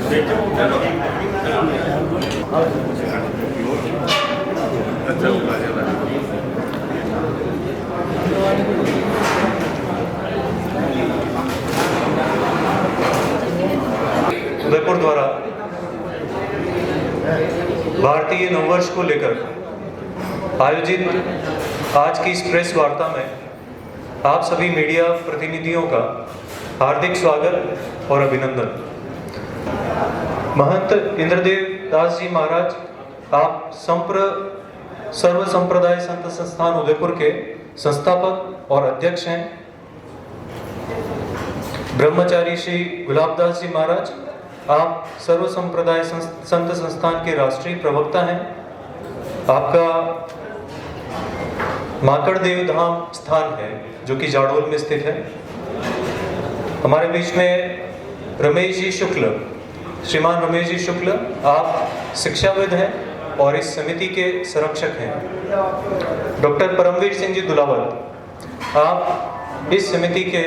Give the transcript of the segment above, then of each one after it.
उदयपुर द्वारा भारतीय नववर्ष को लेकर आयोजित आज की इस प्रेस वार्ता में आप सभी मीडिया प्रतिनिधियों का हार्दिक स्वागत और अभिनंदन। महंत इंद्रदेव दास जी महाराज, आप सर्व संप्रदाय संत संस्थान उदयपुर के संस्थापक और अध्यक्ष हैं। ब्रह्मचारी श्री गुलाबदास जी महाराज, आप सर्व संप्रदाय संत संस्थान के राष्ट्रीय प्रवक्ता हैं। आपका माकड़देव धाम स्थान है जो कि जाडोल में स्थित है। हमारे बीच में रमेश जी शुक्ल, श्रीमान रमेश जी शुक्ल, आप शिक्षाविद हैं और इस समिति के संरक्षक हैं। डॉक्टर परमवीर सिंह जी दुलावत, आप इस समिति के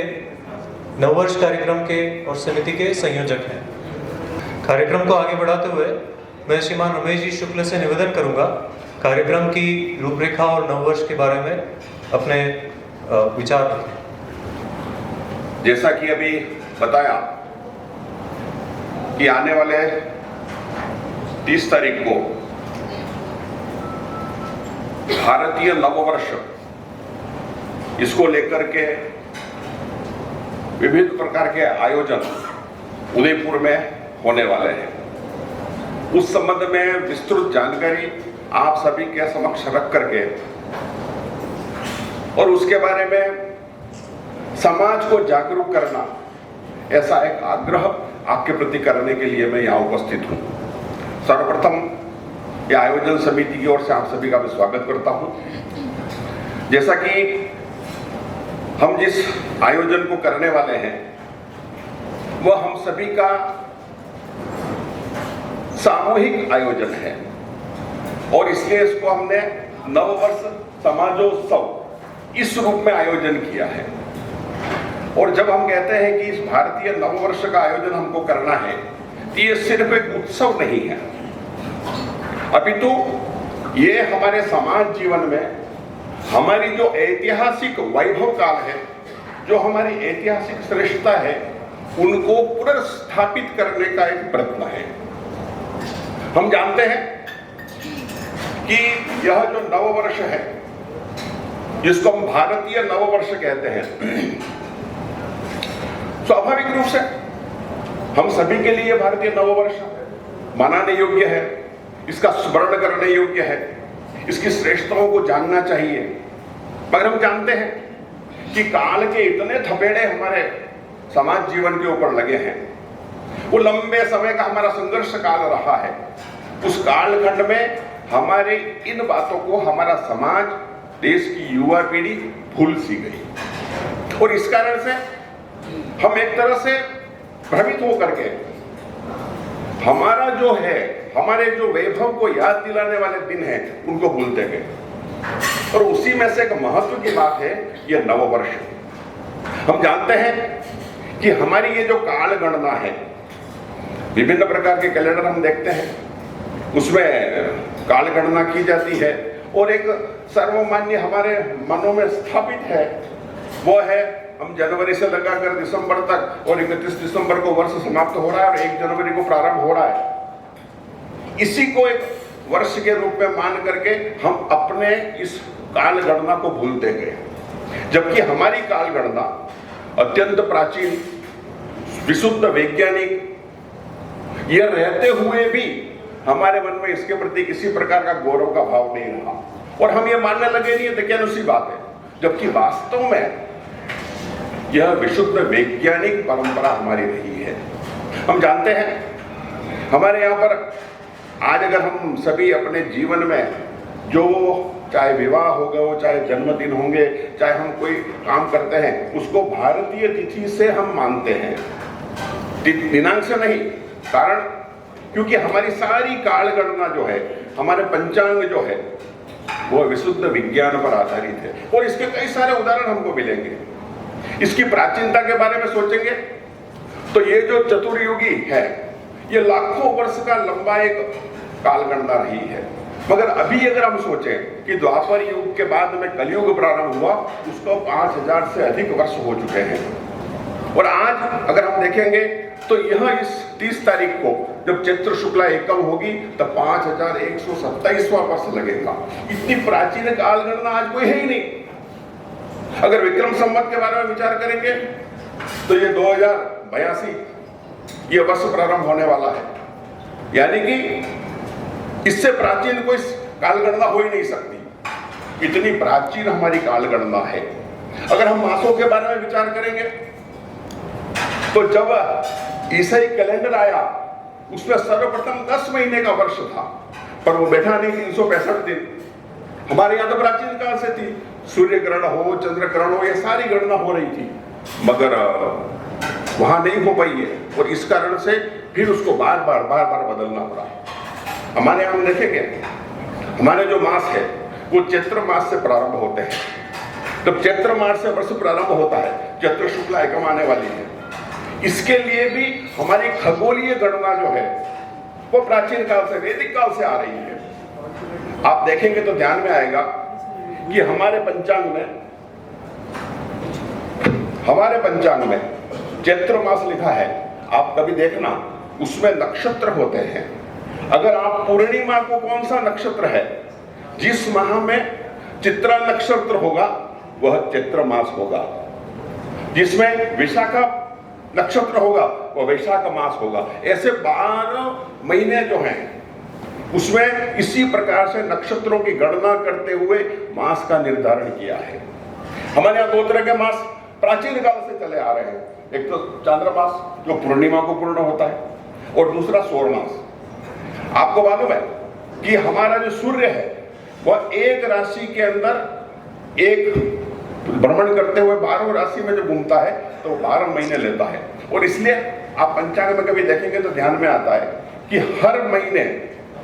नववर्ष कार्यक्रम के और समिति के संयोजक हैं। कार्यक्रम को आगे बढ़ाते हुए मैं श्रीमान रमेश जी शुक्ल से निवेदन करूंगा कार्यक्रम की रूपरेखा और नववर्ष के बारे में अपने विचार रखें। जैसा कि अभी बताया कि आने वाले 30 तारीख को भारतीय नववर्ष, इसको लेकर के विभिन्न प्रकार के आयोजन उदयपुर में होने वाले हैं। उस संबंध में विस्तृत जानकारी आप सभी के समक्ष रख करके और उसके बारे में समाज को जागरूक करना, ऐसा एक आग्रह आपके प्रति करने के लिए मैं यहाँ उपस्थित हूँ। सर्वप्रथम यह आयोजन समिति की ओर से आप सभी का मैं स्वागत करता हूँ। जैसा कि हम जिस आयोजन को करने वाले हैं वह हम सभी का सामूहिक आयोजन है और इसलिए इसको हमने नववर्ष समाजोत्सव इस रूप में आयोजन किया है। और जब हम कहते हैं कि इस भारतीय नववर्ष का आयोजन हमको करना है तो ये सिर्फ एक उत्सव नहीं है, अपितु ये हमारे समाज जीवन में हमारी जो ऐतिहासिक वैभव काल है, जो हमारी ऐतिहासिक श्रेष्ठता है, उनको पुनर्स्थापित करने का एक प्रयत्न है। हम जानते हैं कि यह जो नववर्ष है, जिसको हम भारतीय नववर्ष कहते हैं, स्वाभाविक रूप से हम सभी के लिए भारतीय नववर्ष मनाने योग्य है, इसका स्मरण करने योग्य है, इसकी श्रेष्ठताओं को जानना चाहिए। मगर हम जानते हैं कि काल के इतने थपेड़े हमारे समाज जीवन के ऊपर लगे हैं, वो लंबे समय का हमारा संघर्ष काल रहा है। उस कालखंड में हमारे इन बातों को हमारा समाज, देश की युवा पीढ़ी भूल सी गई और इस कारण से हम एक तरह से भ्रमित होकर के हमारा जो है, हमारे जो वैभव को याद दिलाने वाले दिन हैं, उनको भूलते गए। और उसी में से एक महत्व की बात है यह नववर्ष। हम जानते हैं कि हमारी ये जो काल गणना है, विभिन्न प्रकार के कैलेंडर हम देखते हैं, उसमें काल गणना की जाती है और एक सर्वमान्य हमारे मनों में स्थापित है, वो है हम जनवरी से लगाकर दिसंबर तक, और 31 दिसंबर को वर्ष समाप्त हो रहा है और 1 जनवरी को प्रारंभ हो रहा है। इसी को एक वर्ष के रूप में मान करके हम अपने इस काल गणना को भूलते गए, जबकि हमारी काल गणना अत्यंत प्राचीन, विशुद्ध वैज्ञानिक, यह रहते हुए भी हमारे मन में इसके प्रति किसी प्रकार का गौरव का भाव नहीं रहा और हम ये मानने लगे नहीं है, तो उसी बात है, जबकि वास्तव में यह विशुद्ध वैज्ञानिक परंपरा हमारी रही है। हम जानते हैं हमारे यहाँ पर आज अगर हम सभी अपने जीवन में जो चाहे विवाह होगा, वो चाहे जन्मदिन होंगे, चाहे हम कोई काम करते हैं, उसको भारतीय तिथि से हम मानते हैं, दिनांक से नहीं। कारण क्योंकि हमारी सारी काल गणना जो है, हमारे पंचांग जो है, वो विशुद्ध विज्ञान पर आधारित है और इसके कई सारे उदाहरण हमको मिलेंगे। इसकी प्राचीनता के बारे में सोचेंगे तो ये जो चतुर्युगी है, ये लाखों वर्ष का लंबा एक कालगणना रही है। मगर अभी अगर हम सोचें कि द्वापर युग के बाद में कलयुग प्रारंभ हुआ, उसको 5000 से अधिक वर्ष हो चुके हैं। और आज अगर हम देखेंगे तो यह इस 30 तारीख को जब चैत्र शुक्ला एकम होगी तब 5127वां वर्ष लगेगा। इतनी प्राचीन कालगणना आज कोई है ही नहीं। अगर विक्रम संवत के बारे में विचार करेंगे तो ये 2082 ये वर्ष प्रारंभ होने वाला है, यानी कि इससे प्राचीन कोई कालगणना हो ही नहीं सकती। इतनी प्राचीन हमारी कालगणना है। अगर हम मासों के बारे में विचार करेंगे तो जब ईसाई कैलेंडर आया उसमें सर्वप्रथम 10 महीने का वर्ष था, पर वो बैठा नहीं 365 दिन। हमारे यहाँ तो प्राचीन काल से थी, सूर्य ग्रहण हो, चंद्र ग्रहण हो, ये सारी गणना हो रही थी, मगर वहां नहीं हो पाई है और इस कारण से फिर उसको बार बार बदलना पड़ा। हमारे यहाँ हम देखेंगे हमारे जो मास है वो चैत्र मास से प्रारंभ होते हैं। जब चैत्र मास से वर्ष प्रारंभ होता है, चैत्र शुक्ला एकम आने वाली है, इसके लिए भी हमारी खगोलीय गणना जो है वो प्राचीन काल से, वैदिक काल से आ रही है। आप देखेंगे तो ध्यान में आएगा कि हमारे पंचांग में चैत्र मास लिखा है। आप कभी देखना उसमें नक्षत्र होते हैं। अगर आप पूर्णिमा को कौन सा नक्षत्र है, जिस माह में चित्रा नक्षत्र होगा वह चैत्र मास होगा, जिसमें विशाखा नक्षत्र होगा वह वैशाख मास होगा। ऐसे 12 महीने जो हैं उसमें इसी प्रकार से नक्षत्रों की गणना करते हुए मास का निर्धारण किया है। हमारे यहाँ 2 तरह के मास प्राचीन काल से चले आ रहे हैं। एक तो चांद्रमास जो पूर्णिमा को पूर्ण होता है, और दूसरा सौरमास। आपको मालूम है कि हमारा जो सूर्य है वह एक राशि के अंदर एक भ्रमण करते हुए 12 राशि में जो घूमता है तो 12 महीने लेता है। और इसलिए आप पंचांग में कभी देखेंगे तो ध्यान में आता है कि हर महीने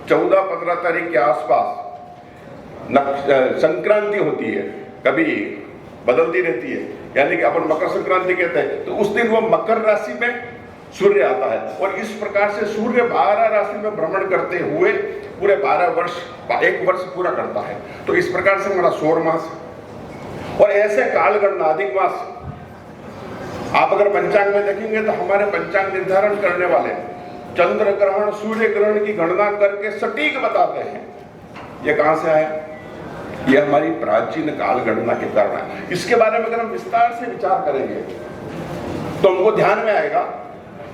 14-15 तारीख के आसपास संक्रांति होती है, कभी बदलती रहती है, यानी कि अपन मकर संक्रांति कहते हैं, तो उस दिन वो मकर राशि में सूर्य आता है। और इस प्रकार से सूर्य 12 राशि में भ्रमण करते हुए पूरे 12 वर्ष, एक वर्ष पूरा करता है। तो इस प्रकार से हमारा सौर मास और ऐसे कालगणना अधिक मास। आप अगर पंचांग में देखेंगे तो हमारे पंचांग निर्धारण करने वाले चंद्र ग्रहण, सूर्य ग्रहण की गणना करके सटीक बताते हैं। ये कहां से आया? ये हमारी प्राचीन काल गणना के कारण है। इसके बारे में अगर हम विस्तार से विचार करेंगे तो हमको ध्यान में आएगा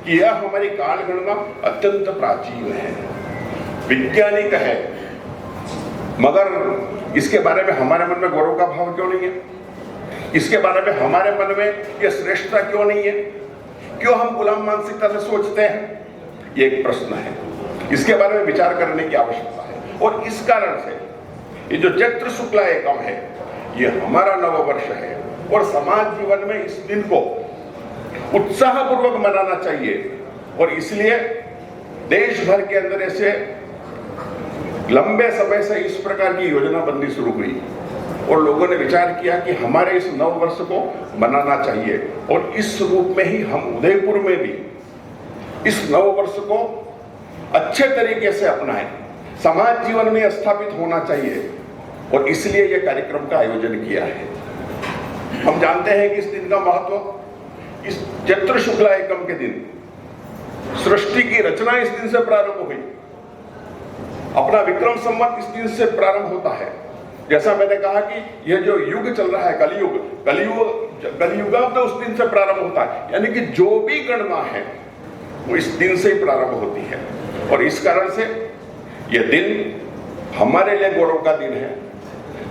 कि यह हमारी काल गणना अत्यंत प्राचीन है, वैज्ञानिक है, मगर इसके बारे में हमारे मन में गौरव का भाव क्यों नहीं है? इसके बारे में हमारे मन में यह श्रेष्ठता क्यों नहीं है? क्यों हम गुलाम मानसिकता से सोचते हैं? ये एक प्रश्न है। इसके बारे में विचार करने की आवश्यकता है। और इस कारण से ये जो चैत्र शुक्ला एकम है ये हमारा नव वर्ष है और समाज जीवन में इस दिन को उत्साहपूर्वक मनाना चाहिए। और इसलिए देश भर के अंदर ऐसे लंबे समय से इस प्रकार की योजनाबंदी शुरू हुई और लोगों ने विचार किया कि हमारे इस नव वर्ष को मनाना चाहिए। और इस रूप में ही हम उदयपुर में भी इस नव वर्ष को अच्छे तरीके से अपनाएं, समाज जीवन में स्थापित होना चाहिए। और इसलिए यह कार्यक्रम का आयोजन किया है। हम जानते हैं कि इस दिन का महत्व, इस चैत्र शुक्ला एकम के दिन सृष्टि की रचना इस दिन से प्रारंभ हुई। अपना विक्रम संवत इस दिन से प्रारंभ होता है। जैसा मैंने कहा कि यह जो युग चल रहा है कलियुगाब्द उस दिन से प्रारंभ होता है, यानी कि जो भी गणना है वो इस दिन से ही प्रारंभ होती है। और इस कारण से यह दिन हमारे लिए गौरव का दिन है।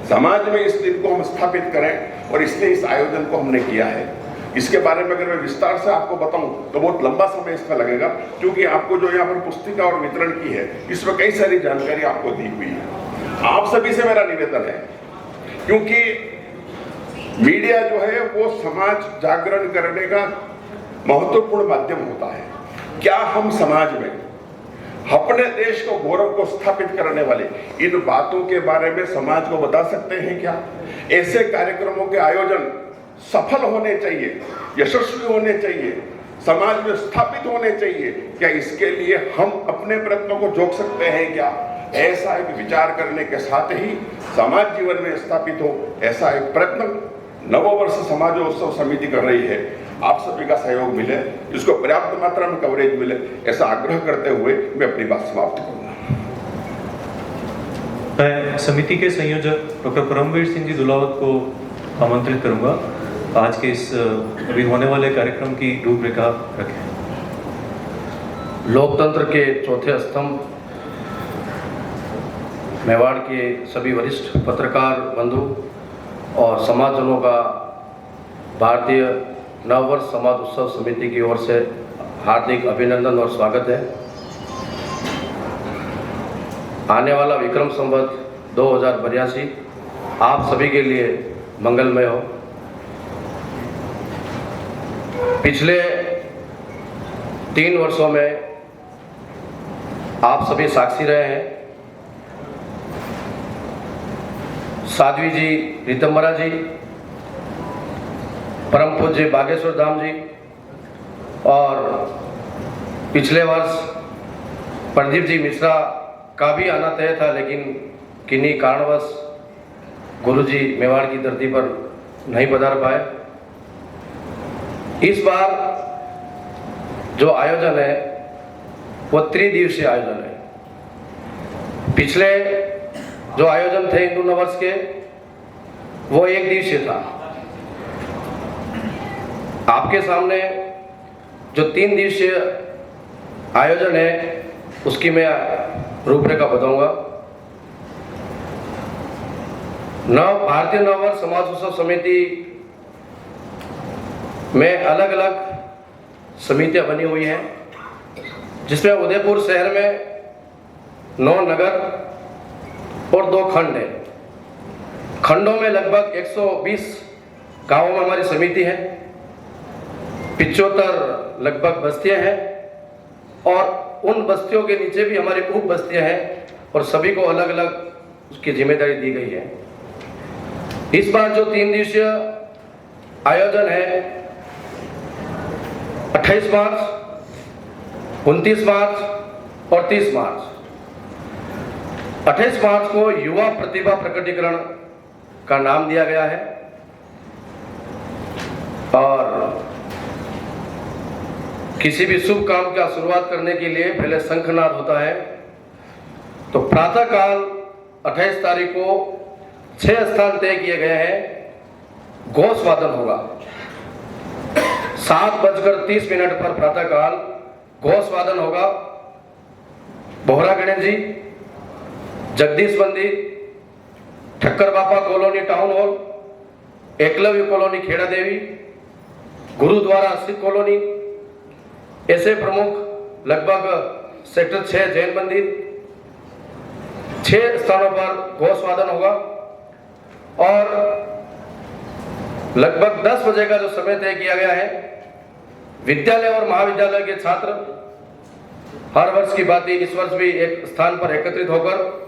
समाज में इस दिन को हम स्थापित करें और इसलिए इस आयोजन को हमने किया है। इसके बारे में अगर मैं विस्तार से आपको बताऊं तो बहुत लंबा समय इसमें लगेगा, क्योंकि आपको जो यहाँ पर पुस्तिका और वितरण की है इसमें कई सारी जानकारी आपको दी हुई है। आप सभी से मेरा निवेदन है, क्योंकि मीडिया जो है वो समाज जागरण करने का महत्वपूर्ण माध्यम होता है। क्या हम समाज में अपने देश को गौरव को स्थापित करने वाले इन बातों के बारे में समाज को बता सकते हैं क्या? ऐसे कार्यक्रमों के आयोजन सफल होने चाहिए, यशस्वी होने चाहिए, समाज में स्थापित होने चाहिए। क्या इसके लिए हम अपने प्रयत्नों को जोक सकते हैं क्या? ऐसा एक विचार करने के साथ ही समाज जीवन में स्थापित हो, ऐसा एक प्रयत्न नववर्ष समाजोत्सव समिति कर रही है। आप सभी का सहयोग मिले, इसको पर्याप्त मात्रा में कवरेज मिले, ऐसा आग्रह करते हुए मैं अपनी बात समाप्त करूंगा। मैं समिति के संयोजक डॉक्टर परमवीर सिंह जी दुलावत को आमंत्रित करूंगा आज के इस अभी होने वाले कार्यक्रम की रूपरेखा रखें। लोकतंत्र के चौथे स्तंभ मेवाड़ के सभी वरिष्ठ पत्रकार बंधु और समाजजनों का भारतीय नववर्ष समाज उत्सव समिति की ओर से हार्दिक अभिनंदन और स्वागत है। आने वाला विक्रम संवत 2082 आप सभी के लिए मंगलमय हो। पिछले 3 वर्षों में आप सभी साक्षी रहे हैं। साध्वी जी रीतम्बरा जी, परम पूज्य बागेश्वर धाम जी और पिछले वर्ष प्रदीप जी मिश्रा का भी आना तय था, लेकिन किन्हीं कारणवश गुरु जी मेवाड़ की धरती पर नहीं पधार पाए। इस बार जो आयोजन है वो त्रिदिवसीय आयोजन है। पिछले जो आयोजन थे हिंदू नववर्ष के वो 1 दिवसीय था। आपके सामने जो 3 दिवसीय आयोजन है उसकी मैं रूपरेखा बताऊंगा। भारतीय नववर्ष समाज उत्सव समिति में अलग अलग समितियां बनी हुई हैं, जिसमें उदयपुर शहर में 9 नगर और 2 खंड है। खंडों में लगभग 120 गांवों में हमारी समिति है, 75 लगभग बस्तियां हैं और उन बस्तियों के नीचे भी हमारी उप बस्तियां हैं और सभी को अलग अलग उसकी जिम्मेदारी दी गई है। इस बार जो 3 दिवसीय आयोजन है 28 मार्च, 29 मार्च और 30 मार्च। 28 मार्च को युवा प्रतिभा प्रकटीकरण का नाम दिया गया है और किसी भी शुभ काम का शुरुआत करने के लिए पहले शंखनाद होता है। तो प्रातः काल 28 तारीख को 6 स्थान तय किए गए हैं। घोष वादन होगा 7:30 पर प्रातः काल घोष वादन होगा। बोहरा गणेश जी, जगदीश मंदिर, Thakkar Bapa colony town hall, Eklavya colony Kheda Devi, Gurudwara Sikh colony, ऐसे प्रमुख लगभग सेक्टर 6 जैन मंदिर, 6 स्थानों पर घोष वादन होगा और लगभग 10 बजे का जो समय तय किया गया है, विद्यालय और महाविद्यालय के छात्र हर वर्ष की बात इस वर्ष भी एक स्थान पर एकत्रित होकर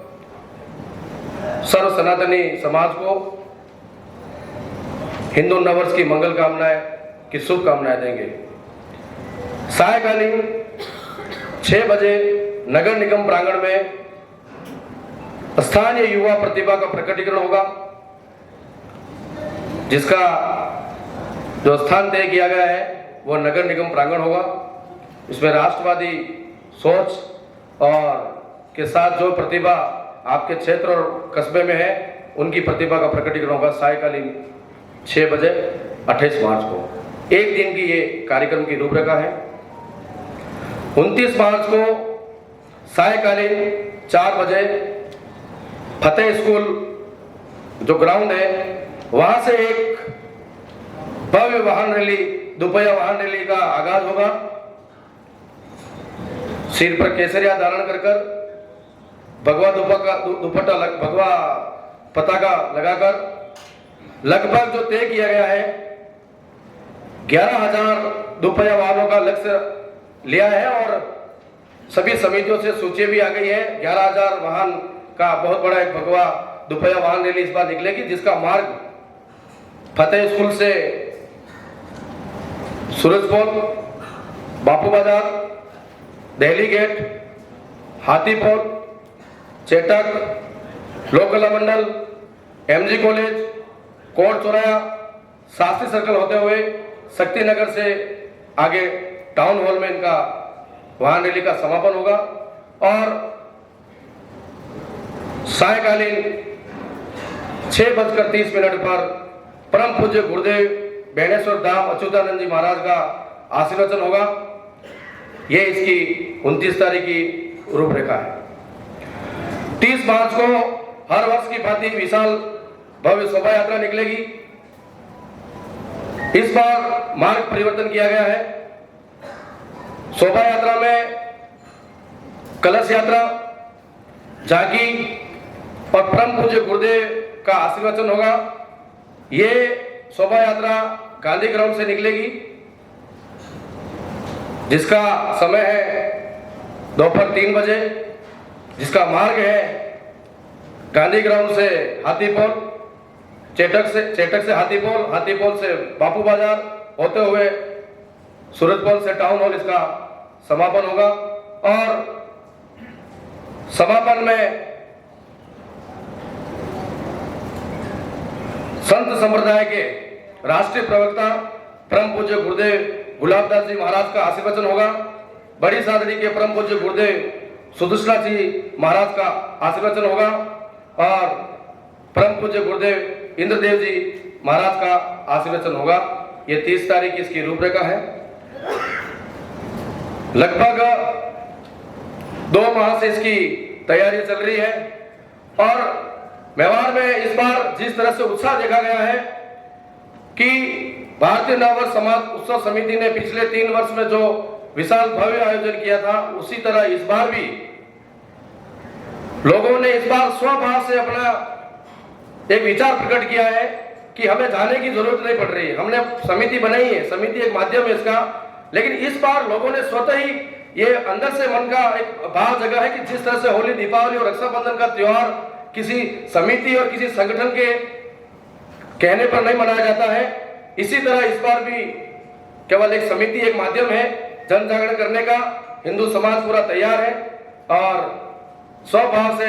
सर्व सनातनी समाज को हिंदू नववर्ष की मंगल कामनाएं की शुभकामनाएं देंगे। सायकालीन 6 बजे नगर निगम प्रांगण में स्थानीय युवा प्रतिभा का प्रकटीकरण होगा, जिसका जो स्थान तय किया गया है वो नगर निगम प्रांगण होगा। इसमें राष्ट्रवादी सोच और के साथ जो प्रतिभा आपके क्षेत्र और कस्बे में है उनकी प्रतिभा का प्रकटीकरण होगा सायकालीन 6 बजे 28 मार्च को। एक दिन की ये कार्यक्रम की रूपरेखा है। 29 मार्च को सायकालीन 4 बजे फतेह स्कूल जो ग्राउंड है वहां से एक भव्य वाहन रैली, दोपहिया वाहन रैली का आगाज होगा। सिर पर केसरिया धारण कर भगवा दुपट्टा भगवा पताका लगाकर लगभग जो तय किया गया है 11,000 दोपहिया वाहनों का लक्ष्य लिया है और सभी समितियों से सूची भी आ गई है। 11,000 वाहन का बहुत बड़ा एक भगवा दोपहिया वाहन रैली इस बार निकलेगी, जिसका मार्ग फतेह स्कूल से सूरजपोल बापू बाजार, Delhi gate, Hathipol, Chetak, Lok Kala Mandal, MG college, Kot Chauraya, Shastri circle होते हुए शक्ति नगर से आगे टाउन हॉल में इनका वाहन रैली का समापन होगा और सायकालीन 6:30 पर परम पूज्य गुरुदेव बेणेश्वर धाम अच्युतानंद जी महाराज का आशीर्वचन होगा। ये इसकी 29 तारीख की रूपरेखा है। 30 मार्च को हर वर्ष की भांति विशाल भव्य शोभा यात्रा निकलेगी। इस बार मार्ग परिवर्तन किया गया है। शोभा यात्रा में कलश यात्रा, झांकी और परम पूज्य गुरुदेव का आशीर्वचन होगा। ये शोभा यात्रा गांधी ग्राउंड से निकलेगी, जिसका समय है दोपहर 3 बजे, जिसका मार्ग है गांधी ग्राउंड से हाथीपोल, चेटक से हाथीपोल, हाथीपोल से बापू बाजार होते हुए सूरजपोल से टाउन हॉल इसका समापन होगा। और समापन में संत संप्रदाय के राष्ट्रीय प्रवक्ता परम पूज्य गुरुदेव गुलाबदास जी महाराज का आशीर्वचन होगा। बड़ी सादरी के परम पूज्य गुरुदेव सुदर्शना जी महाराज का आशीर्वचन होगा और परम पूज्य गुरुदेव इंद्रदेव जी महाराज का आशीर्वचन होगा। ये 30 तारीख इसकी रूपरेखा है। लगभग 2 माह से इसकी तैयारी चल रही है और मेवाड़ में इस बार जिस तरह से उत्साह देखा गया है कि भारतीय नववर्ष समाज उत्सव समिति ने पिछले 3 वर्ष में जो विशाल भव्य आयोजन किया था, उसी तरह इस बार भी लोगों ने इस बार स्वभाव से अपना एक विचार प्रकट किया है कि हमें जाने की जरूरत नहीं पड़ रही है। हमने समिति बनाई है, समिति एक माध्यम है इसका, लेकिन इस बार लोगों ने स्वतः ही ये अंदर से मन का एक भाव जगह है कि जिस तरह से होली, दीपावली और रक्षाबंधन का त्योहार किसी समिति और किसी संगठन के कहने पर नहीं मनाया जाता है, इसी तरह इस बार भी केवल एक समिति एक माध्यम है जन जागरण करने का। हिंदू समाज पूरा तैयार है और स्वभाव से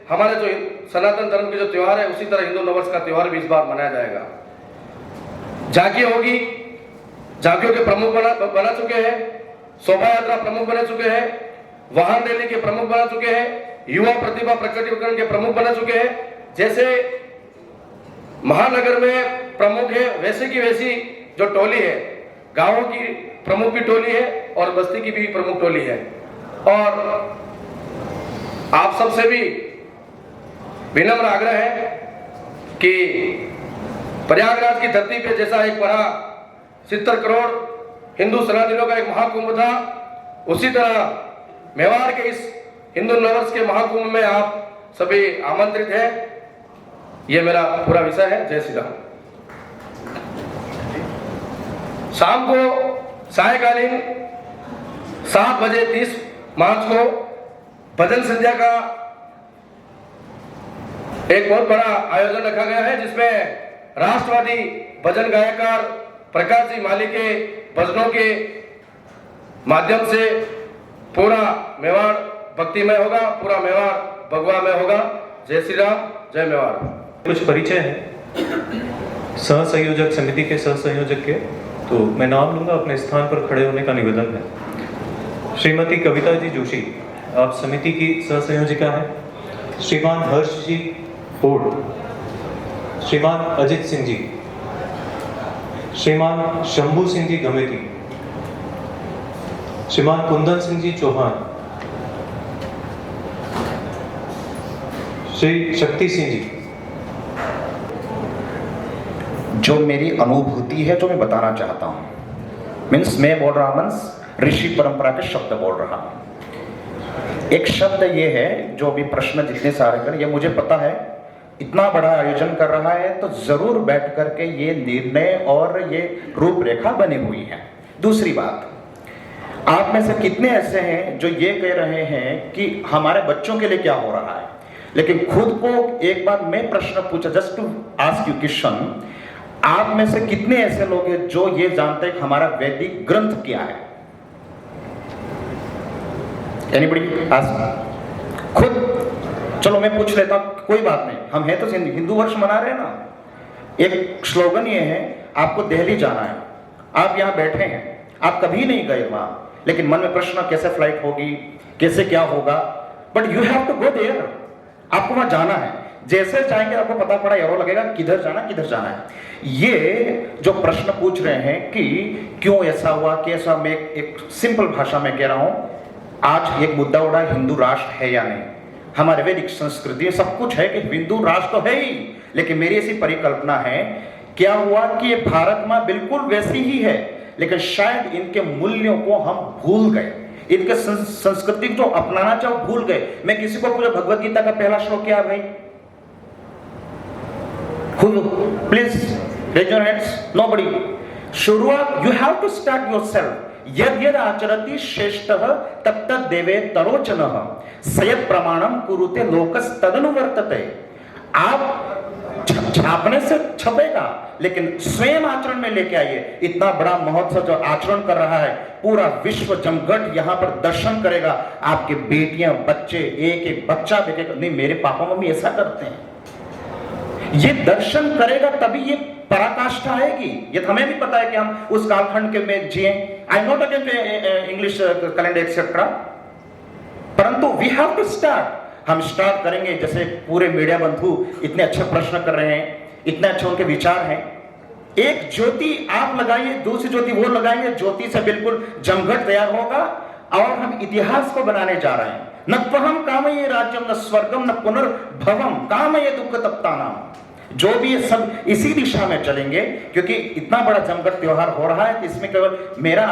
हमारे जो सनातन धर्म के जो त्योहार है, उसी तरह हिंदू नववर्ष का त्योहार भी इस बार मनाया जाएगा। झांकी होगी, झांकियों के प्रमुख बना चुके हैं, शोभा यात्रा प्रमुख बने चुके हैं, वाहन रैली के प्रमुख बना चुके हैं, युवा प्रतिभा प्रकटीकरण के प्रमुख बना चुके हैं। जैसे महानगर में प्रमुख है, वैसे की वैसी जो टोली है, गांवों की प्रमुख भी टोली है और बस्ती की भी प्रमुख टोली है। और आप सबसे भी विनम्र आग्रह है कि प्रयागराज की धरती पे जैसा एक बड़ा 70 करोड़ हिंदू सनातनियों का एक महाकुंभ था, उसी तरह मेवाड़ के इस हिंदू नववर्ष के महाकुंभ में आप सभी आमंत्रित हैं। ये मेरा पूरा विषय है। जय श्री राम। शाम को सायकालीन 7:30 मार्च को भजन संध्या का एक बहुत बड़ा आयोजन रखा गया है, जिसमें राष्ट्रवादी भजन गायकार प्रकाश जी माली के भजनों के माध्यम से पूरा मेवाड़ भक्तिमय होगा, पूरा मेवाड़ भगवामय होगा। जय श्री राम, जय मेवाड़। कुछ परिचय है सह संयोजक समिति के सह संयोजक के, तो मैं नाम लूंगा, अपने स्थान पर खड़े होने का निवेदन है। श्रीमती कविता जी जोशी, आप समिति की सह संयोजिका हैं। श्रीमान हर्ष जी ओड, श्रीमान अजित सिंह जी, श्रीमान शंभू सिंह जी गमेती, श्रीमान कुंदन सिंह जी चौहान, श्री शक्ति सिंह जी। जो मेरी अनुभूति है जो मैं बताना चाहता हूँ, मीन्स मैं बोल रहा हूँ ऋषि परंपरा के शब्द बोल रहा हूँ। एक शब्द ये है, जो भी प्रश्न जितने सारे कर, ये मुझे पता है इतना बड़ा आयोजन कर रहा है तो जरूर बैठ करके ये निर्णय और ये रूपरेखा बनी हुई है। दूसरी बात, आप में से कितने ऐसे हैं जो ये कह रहे हैं कि हमारे बच्चों के लिए क्या हो रहा है, लेकिन खुद को एक बार मैं प्रश्न पूछा, just to ask you question, आप में से कितने ऐसे लोग हैं जो ये जानते हैं कि हमारा वैदिक ग्रंथ क्या है? Anybody ask? खुद चलो मैं पूछ लेता हूं, कोई बात नहीं, हम हैं तो हिंदू वर्ष मना रहे हैं ना। एक स्लोगन ये है, आपको दिल्ली जाना है, आप यहां बैठे हैं, आप कभी नहीं गए वहां, लेकिन मन में प्रश्न कैसे फ्लाइट होगी, कैसे क्या होगा, but you have to go there, आपको वहां जाना है। जैसे जाएंगे आपको पता पड़ा एरो लगेगा किधर जाना है। ये जो प्रश्न पूछ रहे हैं कि क्यों ऐसा हुआ, कैसा, मैं एक सिंपल भाषा में कह रहा हूं, आज एक मुद्दा उड़ा हिंदू राष्ट्र है या नहीं। हमारे वैदिक संस्कृति में सब कुछ है कि हिंदू राष्ट्र तो है ही, लेकिन मेरी ऐसी परिकल्पना है, क्या हुआ कि ये भारत में बिल्कुल वैसी ही है, लेकिन शायद इनके मूल्यों को हम भूल गए, इनके संस्कृति को अपनाना चाहो भूल गए। मैं किसी को पूछा भगवत गीता का पहला श्लोक क्या है भाई? Please raise your hands, nobody. शुरुआत you have to start yourself. यद यद आचरति श्रेष्ठः तत् तत् देवे तरोचनः सयत् प्रमाणम कुरुते लोकस तदनुवर्तते। आप छापने से छपेगा, लेकिन स्वयं आचरण में लेके आइए। इतना बड़ा महोत्सव जो आचरण कर रहा है, पूरा विश्व जमघट यहाँ पर दर्शन करेगा, आपके बेटियां बच्चे, एक एक बच्चा देखेगा, नहीं मेरे पापा मम्मी ऐसा करते हैं, ये दर्शन करेगा तभी ये पराकाष्ठा आएगी। ये हमें भी पता है कि हम उस कालखंड के में जिए। I not against English calendar etcetera, परंतु वी हैव टू स्टार्ट। हम स्टार्ट करेंगे, जैसे पूरे मीडिया बंधु इतने अच्छे प्रश्न कर रहे हैं, इतने अच्छे उनके विचार हैं। एक ज्योति आप लगाइए, दूसरी ज्योति वो लगाएंगे, ज्योति से बिल्कुल जमघट तैयार होगा और हम इतिहास को बनाने जा रहे हैं। न त्वहम कामये राज्यम न स्वर्गम न पुनर्भवम कामये दुख तप्तानाम। जो भी ये सब इसी दिशा में चलेंगे, क्योंकि इतना बड़ा जमघट त्योहार हो रहा है कि इसमें केवल मेरा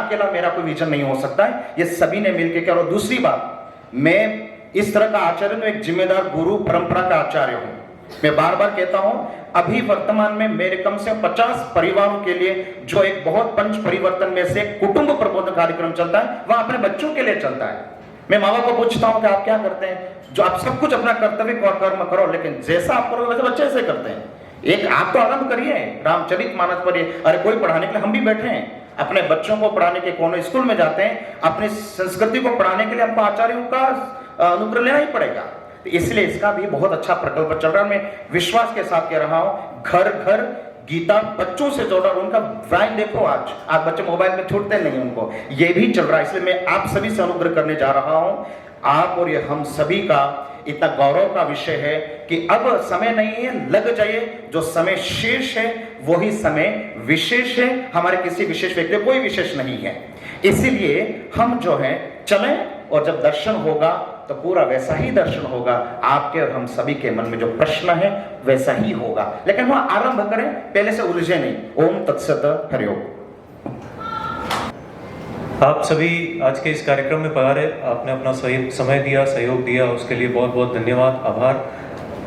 कोई विजन नहीं हो सकता है, ये सभी ने मिलकर किया। और दूसरी बात, मैं इस तरह का आचार्य हूं, एक जिम्मेदार गुरु परंपरा का आचार्य हूं। मैं बार बार कहता हूं, अभी वर्तमान में मेरे कम से कम 50 परिवारों के लिए जो एक बहुत पंच परिवर्तन में से कुटुंब प्रबोधन कार्यक्रम चलता है, वह अपने बच्चों के लिए चलता है। मैं माँ बाप को पूछता हूं कि आप क्या करते हैं? जो आप सब कुछ अपना कर्तव्य और कर्म करो, लेकिन जैसा आप करोगे वैसे बच्चे ऐसे करते हैं। एक आप तो आरंभ करिए, रामचरितमानस पढ़िए। अरे कोई पढ़ाने के लिए हम भी बैठे हैं, अपने बच्चों को पढ़ाने के कोनो स्कूल में जाते हैं, अपनी संस्कृति को पढ़ाने के लिए हमको आचार्यों का अनुग्रह लेना ही पड़ेगा। तो इसलिए इसका भी बहुत अच्छा प्रकल्प चल रहा है। मैं विश्वास के साथ कह रहा हूं, घर घर गीता बच्चों से जोड़ा, उनका ड्राइंग देखो, आज बच्चे मोबाइल में छूटते नहीं, उनको ये भी चल रहा है। इसलिए मैं आप सभी से अनुग्रह करने जा रहा हूं। आप और ये हम सभी का इतना गौरव का विषय है कि अब समय नहीं है, लग जाइए। जो समय शेष है वही समय विशेष है, हमारे किसी विशेष व्यक्ति कोई विशेष नहीं है। इसीलिए हम जो है चलें, और जब दर्शन होगा तो पूरा वैसा ही दर्शन होगा। आपके और हम सभी के मन में जो प्रश्न है वैसा ही होगा, लेकिन वहां आरंभ करें, पहले से उलझे नहीं। ओम तत्सत, हरिओम। आप सभी आज के इस कार्यक्रम में पधारे, आपने अपना सही समय दिया, सहयोग दिया, उसके लिए बहुत बहुत धन्यवाद, आभार।